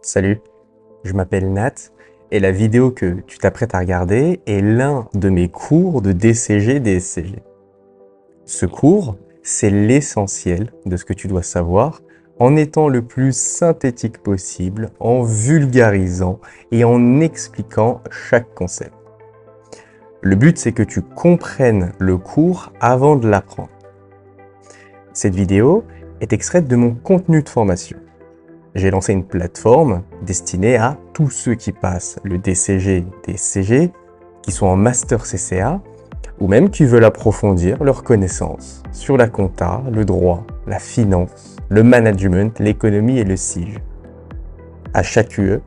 Salut, je m'appelle Nat et la vidéo que tu t'apprêtes à regarder est l'un de mes cours de DCG-DSCG. Ce cours, c'est l'essentiel de ce que tu dois savoir en étant le plus synthétique possible, en vulgarisant et en expliquant chaque concept. Le but, c'est que tu comprennes le cours avant de l'apprendre. Cette vidéo est extraite de mon contenu de formation. J'ai lancé une plateforme destinée à tous ceux qui passent le DCG, DSCG, qui sont en master CCA, ou même qui veulent approfondir leurs connaissances sur la compta, le droit, la finance, le management, l'économie et le SIG. À chaque UE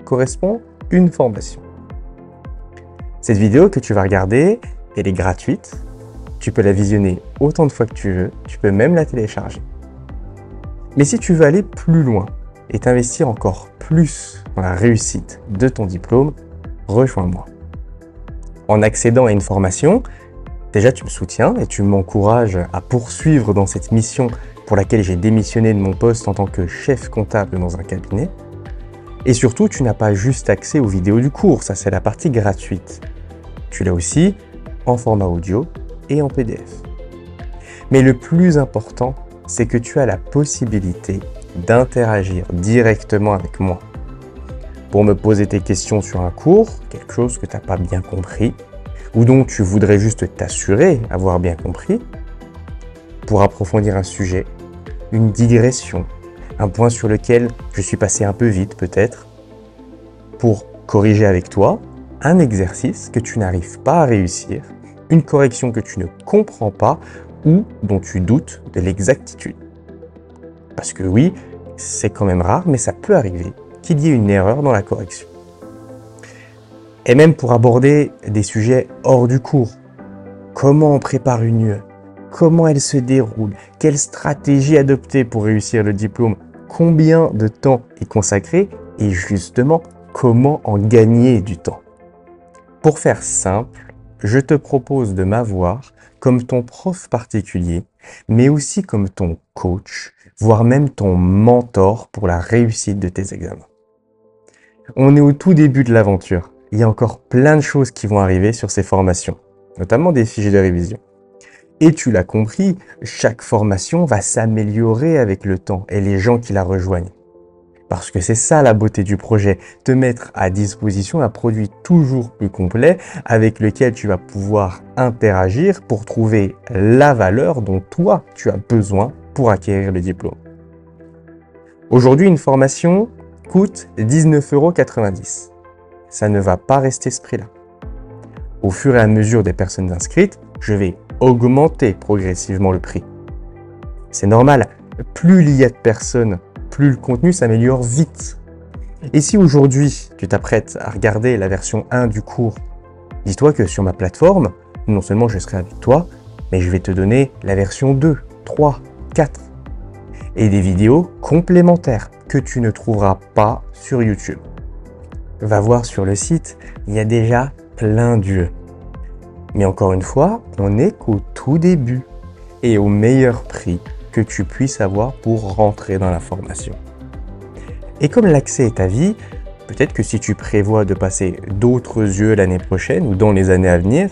correspond une formation. Cette vidéo que tu vas regarder, elle est gratuite. Tu peux la visionner autant de fois que tu veux, tu peux même la télécharger. Mais si tu veux aller plus loin et t'investir encore plus dans la réussite de ton diplôme, rejoins-moi. En accédant à une formation, déjà tu me soutiens et tu m'encourages à poursuivre dans cette mission pour laquelle j'ai démissionné de mon poste en tant que chef comptable dans un cabinet. Et surtout, tu n'as pas juste accès aux vidéos du cours, ça c'est la partie gratuite. Tu l'as aussi en format audio et en PDF. Mais le plus important, c'est que tu as la possibilité d'interagir directement avec moi. Pour me poser tes questions sur un cours, quelque chose que tu n'as pas bien compris, ou dont tu voudrais juste t'assurer avoir bien compris, pour approfondir un sujet, une digression, un point sur lequel je suis passé un peu vite peut-être, pour corriger avec toi un exercice que tu n'arrives pas à réussir, une correction que tu ne comprends pas ou dont tu doutes de l'exactitude. Parce que oui, c'est quand même rare, mais ça peut arriver qu'il y ait une erreur dans la correction. Et même pour aborder des sujets hors du cours. Comment on prépare une UE? Comment elle se déroule? Quelle stratégie adopter pour réussir le diplôme? Combien de temps y consacrer? Et justement, comment en gagner du temps? Pour faire simple, je te propose de m'avoir comme ton prof particulier, mais aussi comme ton coach, voire même ton mentor pour la réussite de tes examens. On est au tout début de l'aventure. Il y a encore plein de choses qui vont arriver sur ces formations, notamment des fiches de révision. Et tu l'as compris, chaque formation va s'améliorer avec le temps et les gens qui la rejoignent. Parce que c'est ça la beauté du projet, te mettre à disposition un produit toujours plus complet avec lequel tu vas pouvoir interagir pour trouver la valeur dont toi tu as besoin pour acquérir le diplôme. Aujourd'hui, une formation coûte 19,90 €. Ça ne va pas rester ce prix-là. Au fur et à mesure des personnes inscrites, je vais augmenter progressivement le prix. C'est normal, plus il y a de personnes, plus le contenu s'améliore vite. Et si aujourd'hui, tu t'apprêtes à regarder la version 1 du cours, dis-toi que sur ma plateforme, non seulement je serai avec toi, mais je vais te donner la version 2, 3, 4 et des vidéos complémentaires que tu ne trouveras pas sur YouTube. Va voir sur le site, il y a déjà plein d'UE. Mais encore une fois, on n'est qu'au tout début et au meilleur prix que tu puisses avoir pour rentrer dans la formation. Et comme l'accès est à vie, peut-être que si tu prévois de passer d'autres UE l'année prochaine ou dans les années à venir,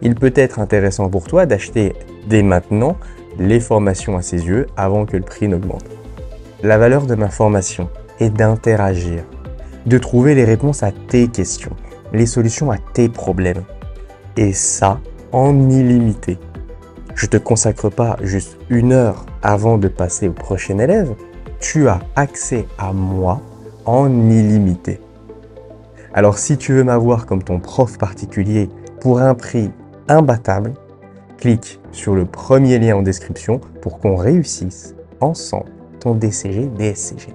il peut être intéressant pour toi d'acheter dès maintenant les formations à ces UE avant que le prix n'augmente. La valeur de ma formation est d'interagir, de trouver les réponses à tes questions, les solutions à tes problèmes. Et ça, en illimité. Je ne te consacre pas juste 1 heure avant de passer au prochain élève. Tu as accès à moi en illimité. Alors si tu veux m'avoir comme ton prof particulier pour un prix imbattable, clique sur le premier lien en description pour qu'on réussisse ensemble ton DCG-DSCG.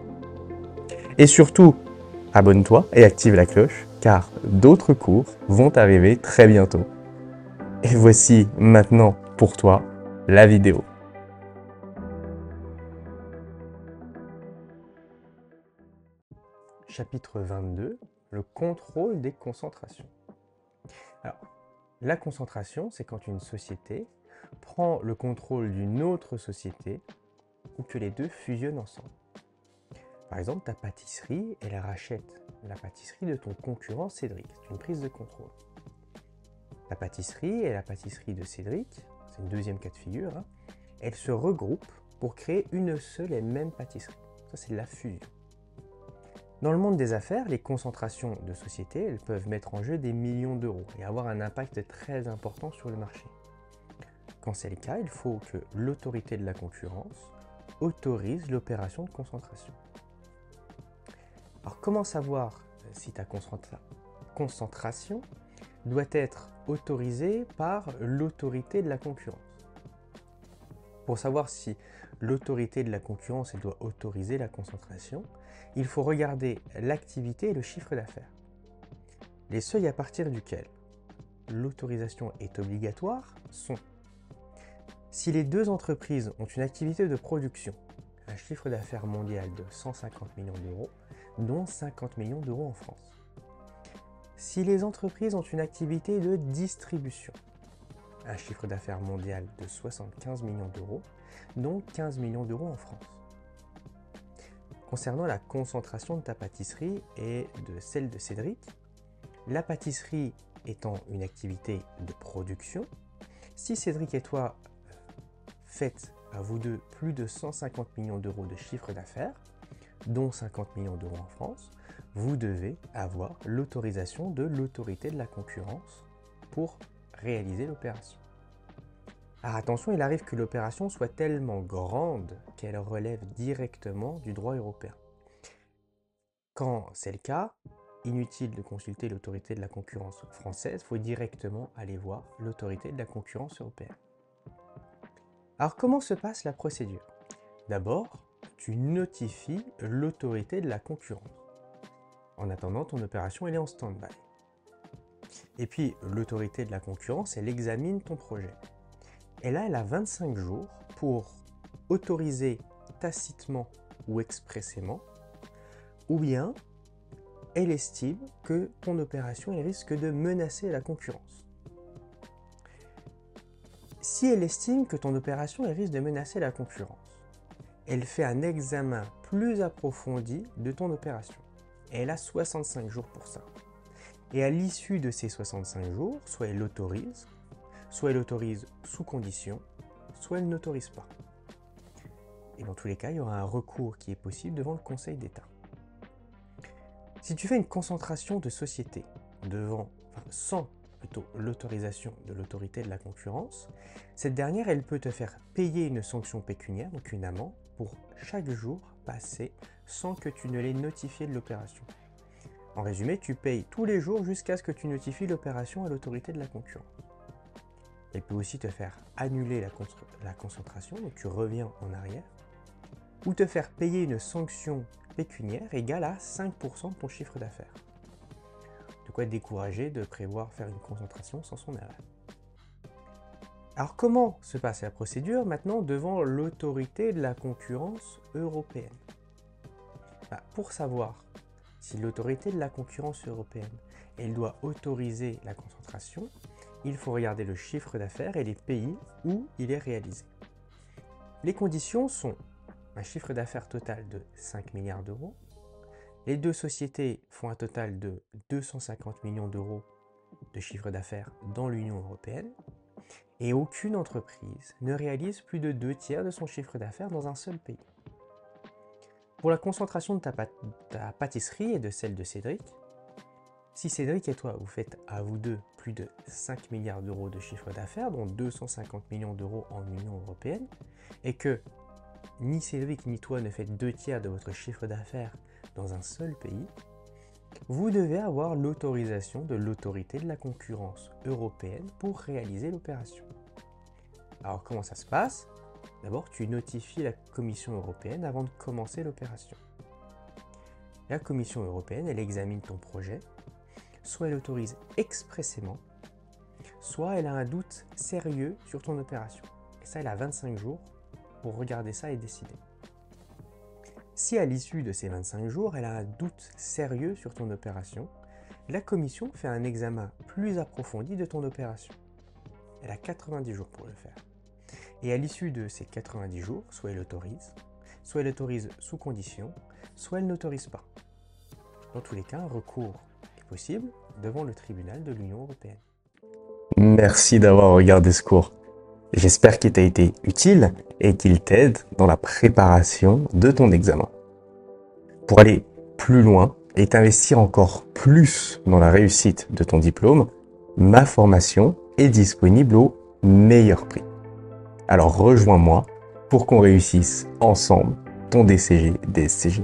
Et surtout, abonne-toi et active la cloche car d'autres cours vont arriver très bientôt. Et voici maintenant pour toi la vidéo. Chapitre 22, le contrôle des concentrations. Alors, la concentration, c'est quand une société prend le contrôle d'une autre société ou que les deux fusionnent ensemble. Par exemple, ta pâtisserie, elle rachète la pâtisserie de ton concurrent Cédric. C'est une prise de contrôle. Ta pâtisserie et la pâtisserie de Cédric, c'est une deuxième cas de figure, hein, elles se regroupent pour créer une seule et même pâtisserie. Ça, c'est de la fusion. Dans le monde des affaires, les concentrations de sociétés, elles peuvent mettre en jeu des millions d'euros et avoir un impact très important sur le marché. Quand c'est le cas, il faut que l'autorité de la concurrence autorise l'opération de concentration. Alors comment savoir si ta concentration doit être autorisée par l'autorité de la concurrence? Pour savoir si l'autorité de la concurrence elle doit autoriser la concentration, il faut regarder l'activité et le chiffre d'affaires. Les seuils à partir duquel l'autorisation est obligatoire sont si les deux entreprises ont une activité de production, un chiffre d'affaires mondial de 150 millions d'euros, dont 50 millions d'euros en France. Si les entreprises ont une activité de distribution, un chiffre d'affaires mondial de 75 millions d'euros, dont 15 millions d'euros en France. Concernant la concentration de ta pâtisserie et de celle de Cédric, la pâtisserie étant une activité de production, si Cédric et toi faites à vous deux plus de 150 millions d'euros de chiffre d'affaires, dont 50 millions d'euros en France, vous devez avoir l'autorisation de l'autorité de la concurrence pour réaliser l'opération. Alors attention, il arrive que l'opération soit tellement grande qu'elle relève directement du droit européen. Quand c'est le cas, inutile de consulter l'autorité de la concurrence française, il faut directement aller voir l'autorité de la concurrence européenne. Alors comment se passe la procédure? D'abord, tu notifies l'autorité de la concurrence. En attendant, ton opération elle est en stand-by. Et puis, l'autorité de la concurrence, elle examine ton projet. Et là, elle a 25 jours pour autoriser tacitement ou expressément, ou bien elle estime que ton opération elle risque de menacer la concurrence. Si elle estime que ton opération elle risque de menacer la concurrence, elle fait un examen plus approfondi de ton opération. Et elle a 65 jours pour ça. Et à l'issue de ces 65 jours, soit elle l'autorise sous condition, soit elle n'autorise pas. Et dans tous les cas, il y aura un recours qui est possible devant le Conseil d'État. Si tu fais une concentration de société sans l'autorisation de l'autorité de la concurrence, cette dernière, elle peut te faire payer une sanction pécuniaire, donc une amende, pour chaque jour passé sans que tu ne l'aies notifié de l'opération. En résumé, tu payes tous les jours jusqu'à ce que tu notifies l'opération à l'autorité de la concurrence. Elle peut aussi te faire annuler la concentration, donc tu reviens en arrière, ou te faire payer une sanction pécuniaire égale à 5% de ton chiffre d'affaires. De quoi être découragé de prévoir faire une concentration sans son arrêt. Alors comment se passe la procédure maintenant devant l'autorité de la concurrence européenne? Pour savoir si l'autorité de la concurrence européenne elle doit autoriser la concentration, il faut regarder le chiffre d'affaires et les pays où il est réalisé. Les conditions sont un chiffre d'affaires total de 5 milliards d'euros, les deux sociétés font un total de 250 millions d'euros de chiffre d'affaires dans l'Union européenne, et aucune entreprise ne réalise plus de 2/3 de son chiffre d'affaires dans un seul pays. Pour la concentration de ta pâtisserie et de celle de Cédric, si Cédric et toi vous faites à vous deux plus de 5 milliards d'euros de chiffre d'affaires, dont 250 millions d'euros en Union européenne, et que ni Cédric ni toi ne faites 2/3 de votre chiffre d'affaires dans un seul pays, vous devez avoir l'autorisation de l'autorité de la concurrence européenne pour réaliser l'opération. Alors comment ça se passe? D'abord, tu notifies la Commission européenne avant de commencer l'opération. La Commission européenne, elle examine ton projet, soit elle autorise expressément, soit elle a un doute sérieux sur ton opération. Et ça, elle a 25 jours pour regarder ça et décider. Si à l'issue de ces 25 jours, elle a un doute sérieux sur ton opération, la commission fait un examen plus approfondi de ton opération. Elle a 90 jours pour le faire. Et à l'issue de ces 90 jours, soit elle autorise, soit elle autorise sous condition, soit elle n'autorise pas. Dans tous les cas, un recours est possible devant le tribunal de l'Union européenne. Merci d'avoir regardé ce cours. J'espère qu'il t'a été utile et qu'il t'aide dans la préparation de ton examen. Pour aller plus loin et t'investir encore plus dans la réussite de ton diplôme, ma formation est disponible au meilleur prix. Alors rejoins-moi pour qu'on réussisse ensemble ton DCG, DSCG.